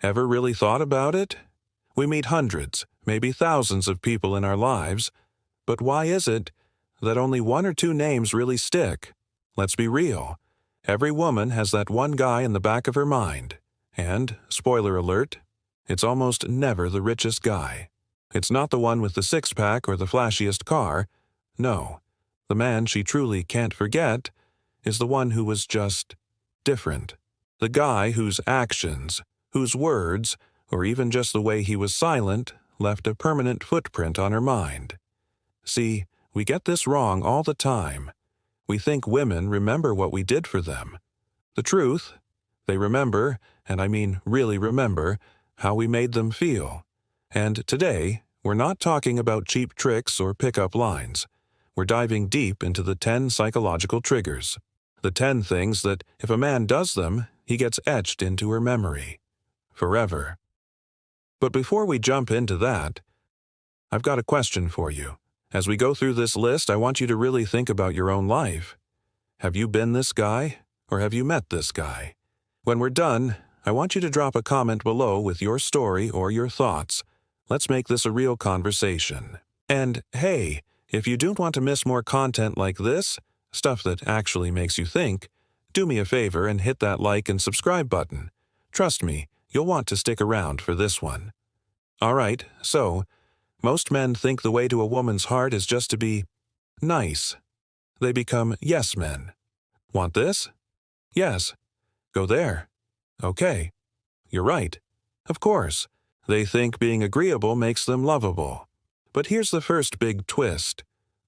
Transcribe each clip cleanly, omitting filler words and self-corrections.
Ever really thought about it? We meet hundreds, maybe thousands of people in our lives, but why is it that only one or two names really stick? Let's be real. Every woman has that one guy in the back of her mind. And, spoiler alert, it's almost never the richest guy. It's not the one with the six-pack or the flashiest car. No, the man she truly can't forget is the one who was just different. The guy whose actions, whose words, or even just the way he was silent, left a permanent footprint on her mind. See, we get this wrong all the time. We think women remember what we did for them. The truth, they remember, and I mean really remember, how we made them feel. And today, we're not talking about cheap tricks or pickup lines. We're diving deep into the 10 psychological triggers. The 10 things that, if a man does them, he gets etched into her memory. Forever. But before we jump into that, I've got a question for you. As we go through this list, I want you to really think about your own life. Have you been this guy, or have you met this guy? When we're done, I want you to drop a comment below with your story or your thoughts. Let's make this a real conversation. And hey, if you don't want to miss more content like this, stuff that actually makes you think, do me a favor and hit that like and subscribe button. Trust me, you'll want to stick around for this one. Alright, so, most men think the way to a woman's heart is just to be nice. They become yes men. Want this? Yes. Go there. Okay. You're right. Of course. They think being agreeable makes them lovable. But here's the first big twist.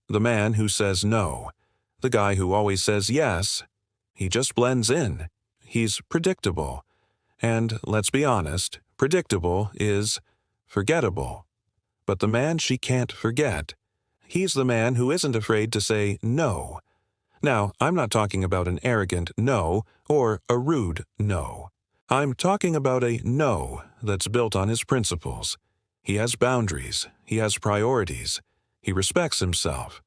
The man who says no. The guy who always says yes. He just blends in. He's predictable. And, let's be honest, predictable is forgettable. But the man she can't forget, he's the man who isn't afraid to say no. Now, I'm not talking about an arrogant no or a rude no. I'm talking about a no that's built on his principles. He has boundaries. He has priorities. He respects himself.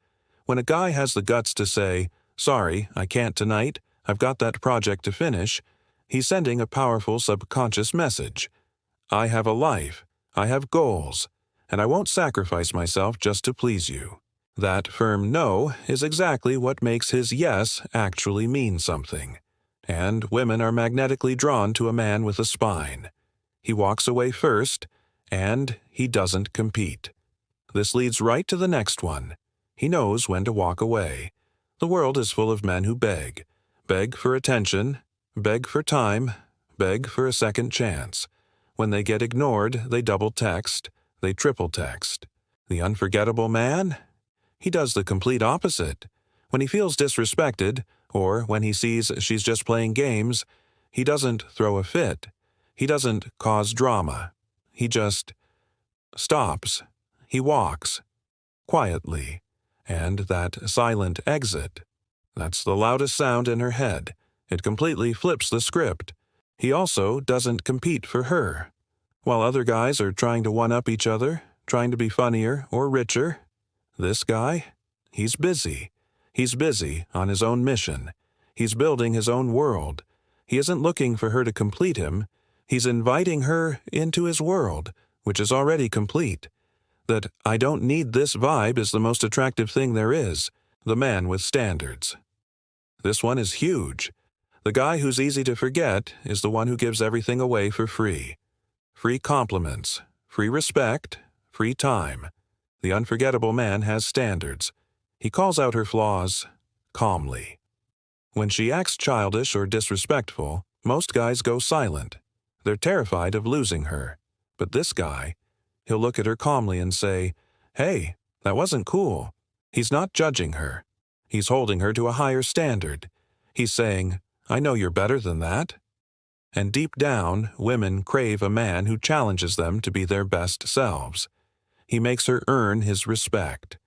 When a guy has the guts to say, "Sorry, I can't tonight, I've got that project to finish," he's sending a powerful subconscious message. I have a life. I have goals. And I won't sacrifice myself just to please you. That firm no is exactly what makes his yes actually mean something. And women are magnetically drawn to a man with a spine. He walks away first, and he doesn't compete. This leads right to the next one. He knows when to walk away. The world is full of men who beg. Beg for attention, beg for time, beg for a second chance. When they get ignored, they double text. They triple text. The unforgettable man? He does the complete opposite. When he feels disrespected, or when he sees she's just playing games, he doesn't throw a fit. He doesn't cause drama. He just stops. He walks. Quietly. And that silent exit. That's the loudest sound in her head. It completely flips the script. He also doesn't compete for her. While other guys are trying to one-up each other, trying to be funnier or richer, this guy, he's busy. He's busy on his own mission. He's building his own world. He isn't looking for her to complete him. He's inviting her into his world, which is already complete. That "I don't need this" vibe is the most attractive thing there is, the man with standards. This one is huge. The guy who's easy to forget is the one who gives everything away for free. Free compliments, free respect, free time. The unforgettable man has standards. He calls out her flaws calmly. When she acts childish or disrespectful, most guys go silent. They're terrified of losing her. But this guy, he'll look at her calmly and say, "Hey, that wasn't cool." He's not judging her. He's holding her to a higher standard. He's saying, "I know you're better than that." And deep down, women crave a man who challenges them to be their best selves. He makes her earn his respect.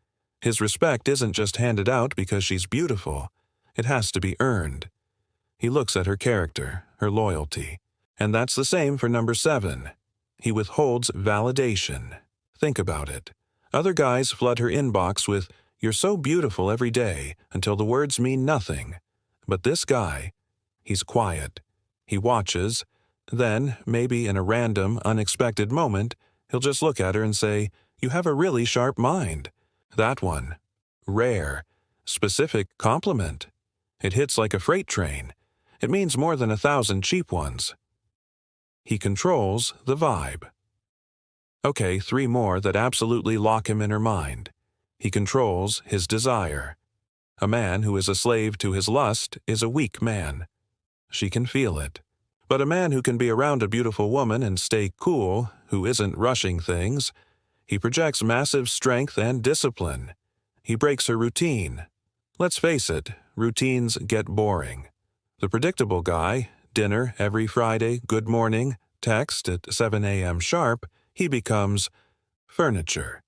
His respect isn't just handed out because she's beautiful. It has to be earned. He looks at her character, her loyalty. And that's the same for number 7. He withholds validation. Think about it. Other guys flood her inbox with, "You're so beautiful" every day, until the words mean nothing. But this guy, he's quiet. He watches, Then, maybe in a random, unexpected moment, he'll just look at her and say, "You have a really sharp mind." That one. Rare. Specific compliment. It hits like a freight train. It means more than 1,000 cheap ones. He controls the vibe. Okay, 3 more that absolutely lock him in her mind. He controls his desire. A man who is a slave to his lust is a weak man. She can feel it. But a man who can be around a beautiful woman and stay cool, who isn't rushing things, he projects massive strength and discipline. He breaks her routine. Let's face it, routines get boring. The predictable guy, dinner every Friday, good morning, text at 7 a.m. sharp, he becomes furniture.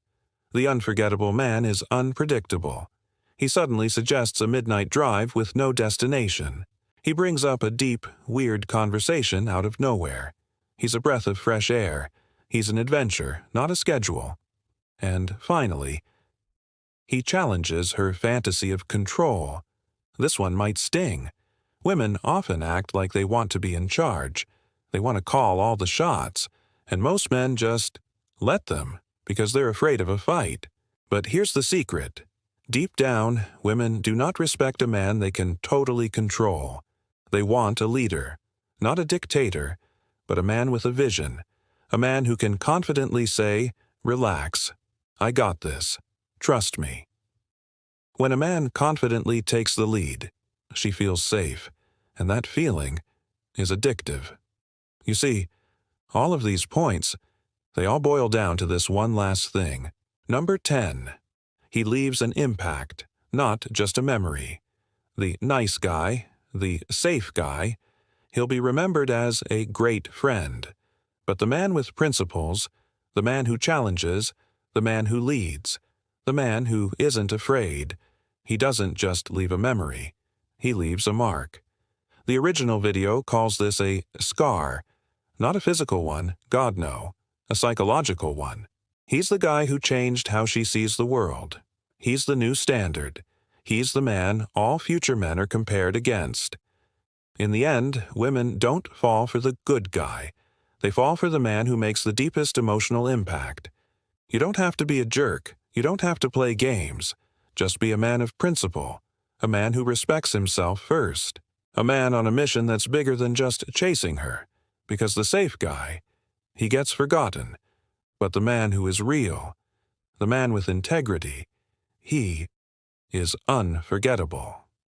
The unforgettable man is unpredictable. He suddenly suggests a midnight drive with no destination. He brings up a deep, weird conversation out of nowhere. He's a breath of fresh air. He's an adventure, not a schedule. And finally, he challenges her fantasy of control. This one might sting. Women often act like they want to be in charge. They want to call all the shots, and most men just let them because they're afraid of a fight. But here's the secret. Deep down, women do not respect a man they can totally control. They want a leader, not a dictator, but a man with a vision, a man who can confidently say, "Relax, I got this, trust me." When a man confidently takes the lead, she feels safe, and that feeling is addictive. You see, all of these points, they all boil down to this one last thing. Number 10. He leaves an impact, not just a memory. The nice guy, the safe guy, he'll be remembered as a great friend. But the man with principles, the man who challenges, the man who leads, the man who isn't afraid, he doesn't just leave a memory. He leaves a mark. The original video calls this a scar. Not a physical one, God no. A psychological one. He's the guy who changed how she sees the world. He's the new standard. He's the man all future men are compared against. In the end, women don't fall for the good guy. They fall for the man who makes the deepest emotional impact. You don't have to be a jerk. You don't have to play games. Just be a man of principle. A man who respects himself first. A man on a mission that's bigger than just chasing her. Because the safe guy, he gets forgotten. But the man who is real, the man with integrity, he is unforgettable.